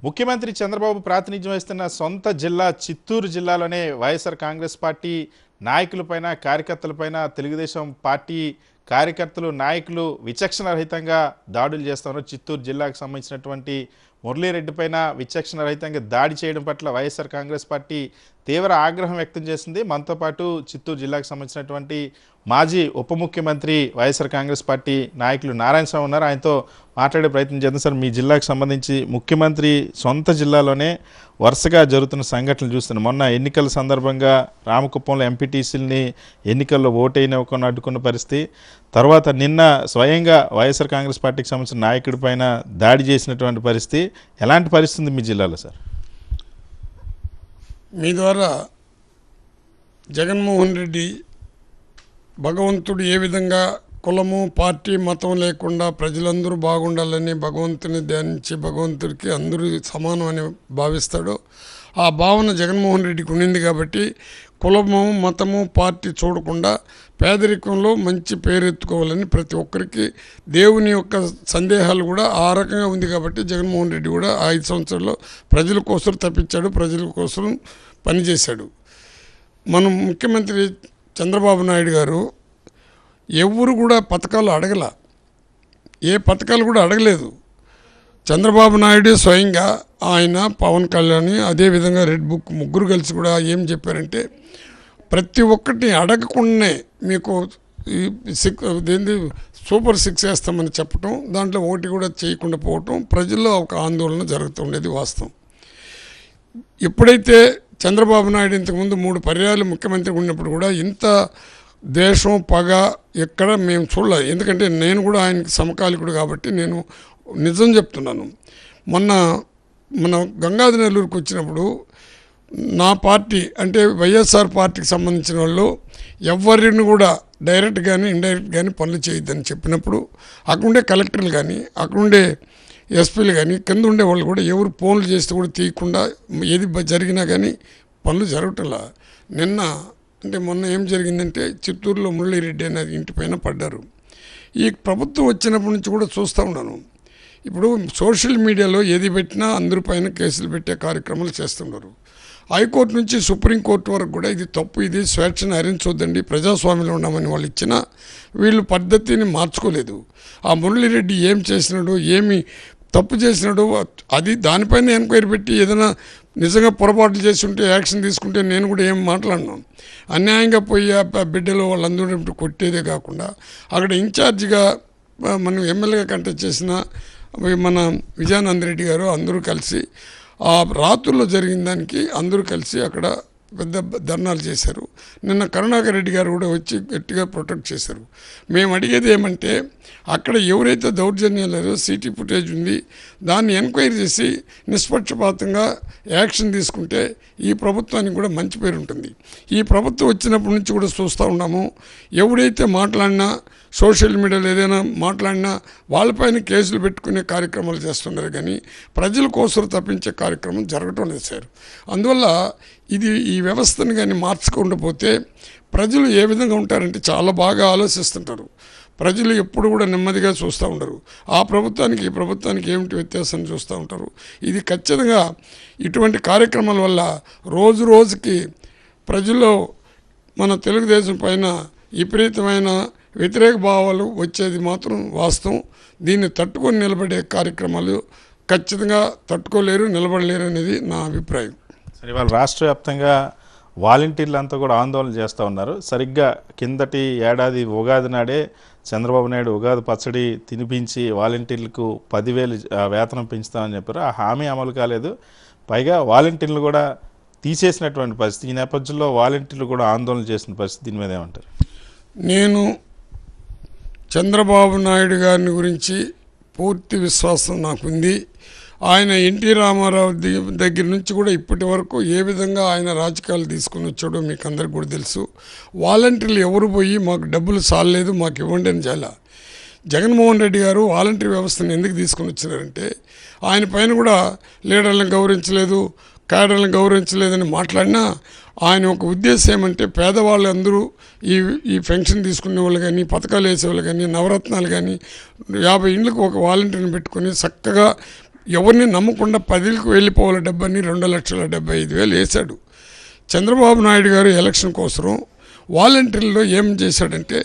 ముఖ్యమంత్రి చంద్రబాబు ప్రాతినిధ్యం వహిస్తున్న సొంత జిల్లా చిత్తూరు జిల్లాలోనే వైఎస్ఆర్ కాంగ్రెస్ పార్టీ నాయకులపైన కార్యకర్తలపైన తెలుగుదేశం పార్టీ కార్యకర్తలు నాయకులు విచక్షణ రహితంగా దాడులు చేస్తున్నారు. చిత్తూరు జిల్లాకు సంబంధించినటువంటి మురళీరెడ్డి పైన విచక్షణ రహితంగా దాడి చేయడం పట్ల వైఎస్ఆర్ కాంగ్రెస్ పార్టీ తీవ్ర ఆగ్రహం వ్యక్తం చేసింది. మనతో పాటు చిత్తూరు జిల్లాకు సంబంధించినటువంటి మాజీ ఉప ముఖ్యమంత్రి వైఎస్ఆర్ కాంగ్రెస్ పార్టీ నాయకులు నారాయణ స్వామి ఉన్నారు. ఆయనతో మాట్లాడే ప్రయత్నం చేద్దాం. సార్, మీ జిల్లాకు సంబంధించి ముఖ్యమంత్రి సొంత జిల్లాలోనే వరుసగా జరుగుతున్న సంఘటనలు చూస్తున్నాం. మొన్న ఎన్నికల సందర్భంగా రామకుప్పంలో ఎంపీటీసీలని ఎన్నికల్లో ఓటైనవ్వకుండా అడ్డుకున్న పరిస్థితి, తర్వాత నిన్న స్వయంగా వైఎస్ఆర్ కాంగ్రెస్ పార్టీకి సంబంధించిన నాయకుడి పైన దాడి చేసినటువంటి పరిస్థితి. ఎలాంటి పరిస్థితి మీ జిల్లాలో సార్? మీ ద్వారా జగన్మోహన్ రెడ్డి భగవంతుడు ఏ విధంగా కులము పార్టీ మతం లేకుండా ప్రజలందరూ బాగుండాలని భగవంతుని ధ్యానించి భగవంతుడికి అందరూ సమానం అని భావిస్తాడో ఆ భావన జగన్మోహన్ రెడ్డికి ఉండింది. కాబట్టి కులము మతము పార్టీ చూడకుండా పేదరికంలో మంచి పేరెత్తుకోవాలని ప్రతి ఒక్కరికి దేవుని యొక్క సందేహాలు కూడా ఆ రకంగా ఉంది. కాబట్టి జగన్మోహన్ రెడ్డి కూడా 5 సంవత్సరాల్లో ప్రజల కోసం తప్పించాడు, ప్రజల కోసం పనిచేశాడు. మనం ముఖ్యమంత్రి చంద్రబాబు నాయుడు గారు ఎవరు కూడా పథకాలు అడగల, ఏ పథకాలు కూడా అడగలేదు. చంద్రబాబు నాయుడు స్వయంగా ఆయన పవన్ కళ్యాణ్ అదేవిధంగా రెడ్ బుక్ ముగ్గురు కలిసి కూడా ఏం చెప్పారంటే ప్రతి ఒక్కటి అడగకుండానే మీకు సూపర్ 6 వేస్తామని చెప్పటం, దాంట్లో ఒకటి కూడా చేయకుండా పోవటం ప్రజల్లో ఒక ఆందోళన జరుగుతుండేది వాస్తవం. ఎప్పుడైతే చంద్రబాబు నాయుడు ఇంతకుముందు 3 పర్యాయాలు ముఖ్యమంత్రి ఉన్నప్పుడు కూడా ఇంత దేశం పగ ఎక్కడ మేము చూడలేదు. ఎందుకంటే నేను కూడా ఆయనకి సమకాలికుడు కాబట్టి నేను నిజం చెప్తున్నాను. మన గంగాధర నెల్లూరుకు వచ్చినప్పుడు నా పార్టీ అంటే వైఎస్ఆర్ పార్టీకి సంబంధించిన వాళ్ళు ఎవరిని కూడా డైరెక్ట్ కానీ ఇండైరెక్ట్ కానీ పనులు చేయొద్దని చెప్పినప్పుడు అక్కడుండే కలెక్టర్లు కానీ అక్కడుండే ఎస్పీలు కానీ కింద ఉండే వాళ్ళు కూడా ఎవరు ఫోన్లు చేస్తే కూడా తీయకుండా ఏది జరిగినా కానీ పనులు జరగటంలా. మొన్న ఏం జరిగిందంటే చిత్తూరులో మురళీరెడ్డి అనే ఇంటి పైన పడ్డారు. ఈ ప్రభుత్వం వచ్చినప్పటి నుంచి కూడా చూస్తూ ఉన్నాను. ఇప్పుడు సోషల్ మీడియాలో ఏది పెట్టినా అందరి పైన కేసులు పెట్టే కార్యక్రమాలు చేస్తున్నారు. హైకోర్టు నుంచి సుప్రీంకోర్టు వరకు కూడా ఇది తప్పు, ఇది స్వేచ్ఛను హరించొద్దండి, ప్రజాస్వామ్యంలో ఉన్నామని వాళ్ళు ఇచ్చినా వీళ్ళు పద్ధతిని మార్చుకోలేదు. ఆ మురళీరెడ్డి ఏం చేసినాడు, ఏమి తప్పు చేసినాడు, అది దానిపైన ఎంక్వైరీ పెట్టి ఏదైనా నిజంగా పొరపాట్లు చేసి ఉంటే యాక్షన్ తీసుకుంటే నేను కూడా ఏం మాట్లాడినాను. అన్యాయంగా పోయి బిడ్డలు వాళ్ళందరూ కొట్టేదే కాకుండా అక్కడ ఇన్ఛార్జిగా మనం ఎమ్మెల్యేగా కంటెస్ట్ చేసిన మన విజయానంద రెడ్డి గారు అందరూ కలిసి ఆ రాత్రుల్లో జరిగిన దానికి అందరూ కలిసి అక్కడ పెద్ద ధర్నాలు చేశారు. నిన్న కరుణాకర్ రెడ్డి గారు కూడా వచ్చి గట్టిగా ప్రొటెక్ట్ చేశారు. మేము అడిగేది ఏమంటే అక్కడ ఎవరైతే దౌర్జన్యాలు లేదో సీటీ ఫుటేజ్ ఉంది, దాన్ని ఎంక్వైరీ చేసి నిష్పక్షపాతంగా యాక్షన్ తీసుకుంటే ఈ ప్రభుత్వానికి కూడా మంచి పేరు ఉంటుంది. ఈ ప్రభుత్వం వచ్చినప్పటి నుంచి కూడా చూస్తూ ఉన్నాము, ఎవరైతే మాట్లాడినా సోషల్ మీడియాలో ఏదైనా మాట్లాడినా వాళ్ళపైన కేసులు పెట్టుకునే కార్యక్రమాలు చేస్తున్నారు, కానీ ప్రజల కోసం తప్పించే కార్యక్రమం జరగటం లేదు సార్. అందువల్ల ఈ వ్యవస్థను కానీ మార్చకుండా పోతే ప్రజలు ఏ విధంగా ఉంటారంటే చాలా బాగా ఆలోచిస్తుంటారు. ప్రజలు ఎప్పుడు కూడా నెమ్మదిగా చూస్తూ ఉండరు. ఆ ప్రభుత్వానికి ఈ ప్రభుత్వానికి ఏమిటి వ్యత్యాసం చూస్తూ ఉంటారు. ఇది ఖచ్చితంగా ఇటువంటి కార్యక్రమాల వల్ల రోజు రోజుకి ప్రజల్లో మన తెలుగుదేశం పైన విపరీతమైన వ్యతిరేక భావాలు వచ్చేది మాత్రం వాస్తవం. దీన్ని తట్టుకొని నిలబడే కార్యక్రమాలు ఖచ్చితంగా తట్టుకోలేరు, నిలబడలేరు అనేది నా అభిప్రాయం. సరే, ఇవాళ రాష్ట్ర వ్యాప్తంగా వాలంటీర్లు అంతా కూడా ఆందోళన చేస్తూ ఉన్నారు. సరిగ్గా కిందటి ఏడాది ఉగాది నాడే చంద్రబాబు నాయుడు ఉగాది పచ్చడి తినిపించి వాలంటీర్లకు 10,000 వేతనం పెంచుతామని చెప్పారు. ఆ హామీ అమలు కాలేదు. పైగా వాలంటీర్లు కూడా తీసేసినటువంటి పరిస్థితి. ఈ నేపథ్యంలో వాలంటీర్లు కూడా ఆందోళన చేసిన పరిస్థితి. దీని మీద ఏమంటారు? నేను చంద్రబాబు నాయుడు గారిని గురించి పూర్తి విశ్వాసం నాకుంది. ఆయన ఎన్టీ రామారావు దగ్గర నుంచి కూడా ఇప్పటి వరకు ఏ విధంగా ఆయన రాజకీయాలు తీసుకుని వచ్చాడో మీకు అందరికి కూడా తెలుసు. వాలంటీర్లు ఎవరు పోయి మాకు డబ్బులు సాలలేదు మాకు ఇవ్వండి అని చాలా జగన్మోహన్ రెడ్డి గారు వాలంటీర్ వ్యవస్థను ఎందుకు తీసుకుని వచ్చినారంటే ఆయన పైన కూడా లీడర్లను గౌరవించలేదు, క్యాడర్లను గౌరవించలేదని మాట్లాడినా ఆయన ఒక ఉద్దేశం ఏమంటే పేదవాళ్ళందరూ ఈ పెన్షన్ తీసుకునే వాళ్ళు కానీ పథకాలు వేసేవాళ్ళు కానీ నవరత్నాలు కానీ 50 ఇండ్లకు ఒక వాలంటీర్ని పెట్టుకొని చక్కగా ఎవరిని నమ్మకుండా 10కి వెళ్ళిపోవాలి డబ్బని 2,75,000 వేశాడు. చంద్రబాబు నాయుడు గారు ఎలక్షన్ కోసం వాలంటీర్లో ఏం చేశాడంటే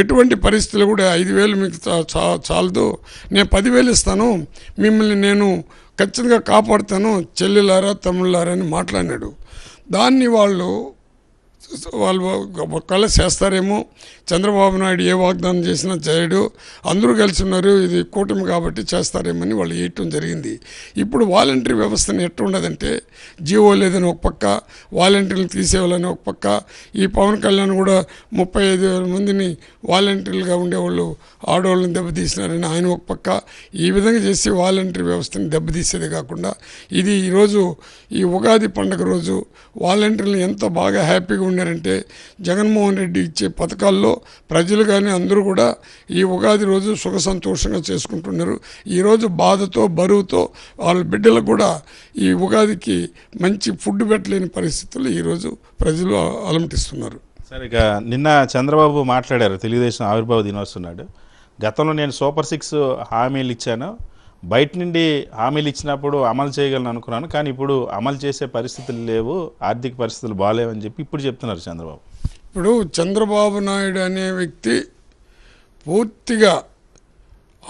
ఎటువంటి పరిస్థితులు కూడా 5,000 మీకు చాలదు, నేను 10,000 ఇస్తాను, మిమ్మల్ని నేను ఖచ్చితంగా కాపాడుతాను చెల్లెలారా తమ్ముళ్ళారా అని మాట్లాడినాడు. దాన్ని వాళ్ళు ఒకవేళ చేస్తారేమో, చంద్రబాబు నాయుడు ఏ వాగ్దానం చేసినా చేయడు, అందరూ కలిసి ఉన్నారు, ఇది కూటమి కాబట్టి చేస్తారేమని వాళ్ళు వేయటం జరిగింది. ఇప్పుడు వాలంటరీ వ్యవస్థను ఎట్లుండదంటే జీవో లేదని ఒక పక్క, వాలంటీర్లు తీసేవాళ్ళని ఒక పక్క, ఈ పవన్ కళ్యాణ్ కూడా 35,000 మందిని వాలంటీర్లుగా ఉండేవాళ్ళు ఆడవాళ్ళని దెబ్బతీసినారని ఆయన ఒక పక్క, ఈ విధంగా చేసి వాలంటరీ వ్యవస్థని దెబ్బతీసేది కాకుండా ఇది ఈరోజు ఈ ఉగాది పండుగ రోజు వాలంటీర్లు ఎంత బాగా హ్యాపీగా ఉన్నారంటే జగన్మోహన్ రెడ్డి ఇచ్చే పథకాల్లో ప్రజలు కానీ అందరూ కూడా ఈ ఉగాది రోజు సుఖ సంతోషంగా చేసుకుంటున్నారు. ఈరోజు బాధతో బరువుతో వాళ్ళ బిడ్డలకు కూడా ఈ ఉగాదికి మంచి ఫుడ్ పెట్టలేని పరిస్థితుల్లో ఈరోజు ప్రజలు అలమటిస్తున్నారు. సరే, ఇక నిన్న చంద్రబాబు మాట్లాడారు, తెలుగుదేశం ఆవిర్భావ దినోత్సవం నాడు, గతంలో నేను సూపర్ 6 హామీలు ఇచ్చాను, బయట నుండి హామీలు ఇచ్చినప్పుడు అమలు చేయగలను అనుకున్నాను, కానీ ఇప్పుడు అమలు చేసే పరిస్థితులు లేవు, ఆర్థిక పరిస్థితులు బాగాలేవని చెప్పి ఇప్పుడు చెప్తున్నారు చంద్రబాబు. ఇప్పుడు చంద్రబాబు నాయుడు అనే వ్యక్తి పూర్తిగా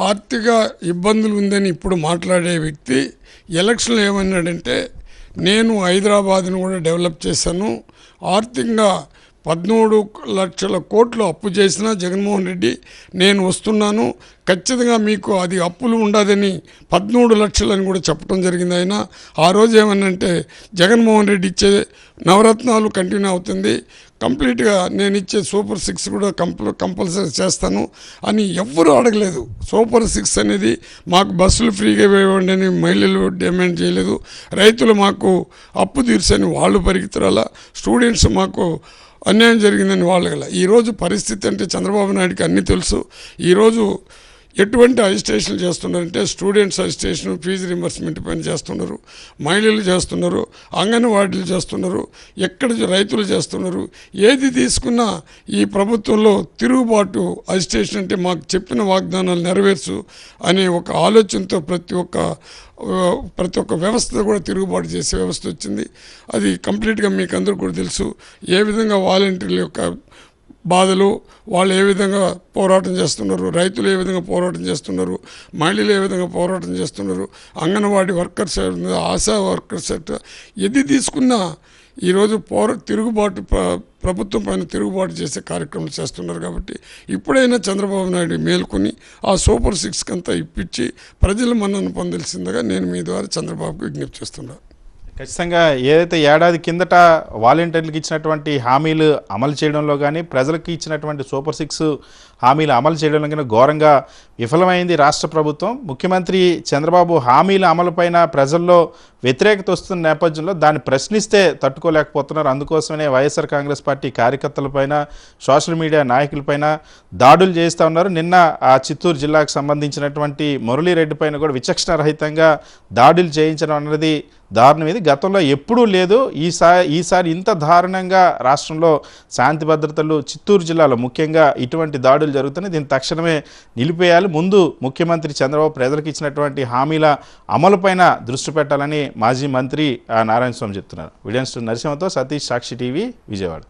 ఆర్థిక ఇబ్బందులు ఉందని ఇప్పుడు మాట్లాడే వ్యక్తి ఎలక్షన్లో ఏమన్నాడంటే నేను హైదరాబాద్ను కూడా డెవలప్ చేశాను, ఆర్థికంగా 13 లక్షల కోట్లు అప్పు చేసిన జగన్మోహన్ రెడ్డి నేను వస్తున్నాను, ఖచ్చితంగా మీకు అది అప్పులు ఉండదని 13 లక్షలని కూడా చెప్పడం జరిగింది. ఆయన ఆ రోజు ఏమన్నంటే జగన్మోహన్ రెడ్డి ఇచ్చే నవరత్నాలు కంటిన్యూ అవుతుంది, కంప్లీట్గా నేను ఇచ్చే సూపర్ 6 కూడా కంపల్సరీ చేస్తాను అని ఎవ్వరూ అడగలేదు. సూపర్ 6 అనేది మాకు బస్సులు ఫ్రీగా ఇవ్వండి అని మహిళలు డిమాండ్ చేయలేదు, రైతులు మాకు అప్పు తీర్చని వాళ్ళు పరిగెత్తరాల, స్టూడెంట్స్ మాకు అన్యాయం జరిగిందని వాళ్ళు గల. ఈరోజు పరిస్థితి అంటే చంద్రబాబు నాయుడికి అన్నీ తెలుసు. ఈరోజు ఎటువంటి అజిటేషన్లు చేస్తున్నారంటే స్టూడెంట్స్ అజిటేషన్, ఫీజు రింబర్స్మెంట్ పైన చేస్తున్నారు, మహిళలు చేస్తున్నారు, అంగన్వాడీలు చేస్తున్నారు, ఎక్కడ రైతులు చేస్తున్నారు. ఏది తీసుకున్నా ఈ ప్రభుత్వంలో తిరుగుబాటు అజిటేషన్ అంటే మాకు చెప్పిన వాగ్దానాలు నెరవేర్చు అనే ఒక ఆలోచనతో ప్రతి ఒక్క వ్యవస్థ కూడా తిరుగుబాటు చేసే వ్యవస్థ వచ్చింది. అది కంప్లీట్గా మీకు అందరూ కూడా తెలుసు. ఏ విధంగా వాలంటీర్ల యొక్క బాధలు, వాళ్ళు ఏ విధంగా పోరాటం చేస్తున్నారు, రైతులు ఏ విధంగా పోరాటం చేస్తున్నారు, మహిళలు ఏ విధంగా పోరాటం చేస్తున్నారు, అంగన్వాడీ వర్కర్స్, ఆశా వర్కర్స్, ఎది తీసుకున్నా ఈరోజు తిరుగుబాటు ప్రభుత్వం పైన తిరుగుబాటు చేసే కార్యక్రమాలు చేస్తున్నారు. కాబట్టి ఇప్పుడైనా చంద్రబాబు నాయుడు మేల్కొని ఆ సూపర్ 6 అంతా ఇప్పించి ప్రజల మన్నను పొందాల్సిందిగా నేను మీ ద్వారా చంద్రబాబుకు విజ్ఞప్తి చేస్తున్నాను. ఖచ్చితంగా ఏదైతే ఏడాది కిందట వాలంటీర్లకు ఇచ్చినటువంటి హామీలు అమలు చేయడంలో కానీ, ప్రజలకు ఇచ్చినటువంటి సూపర్ 6 హామీలు అమలు చేయడంలో కానీ ఘోరంగా విఫలమైంది రాష్ట్ర ప్రభుత్వం. ముఖ్యమంత్రి చంద్రబాబు హామీల అమలుపైన ప్రజల్లో వ్యతిరేకత వస్తున్న నేపథ్యంలో దాన్ని ప్రశ్నిస్తే తట్టుకోలేకపోతున్నారు. అందుకోసమే వైఎస్ఆర్ కాంగ్రెస్ పార్టీ కార్యకర్తలపైన, సోషల్ మీడియా నాయకులపైన దాడులు చేస్తూ ఉన్నారు. నిన్న ఆ చిత్తూరు జిల్లాకు సంబంధించినటువంటి మురళీరెడ్డి పైన కూడా విచక్షణ రహితంగా దాడులు చేయించడం అన్నది దారుణం. ఇది గతంలో ఎప్పుడూ లేదు. ఈసారి ఇంత దారుణంగా రాష్ట్రంలో శాంతి భద్రతలు, చిత్తూరు జిల్లాలో ముఖ్యంగా ఇటువంటి దాడులు జరుగుతున్నాయి. దీన్ని తక్షణమే నిలిపేయాలి. ముందు ముఖ్యమంత్రి చంద్రబాబు ప్రజలకు ఇచ్చినటువంటి హామీల అమలుపైన దృష్టి పెట్టాలని మాజీ మంత్రి నారాయణ స్వామి చెప్తున్నారు. వీడియన్స్ నరసింహతో సతీష్, సాక్షి టీవీ, విజయవాడ.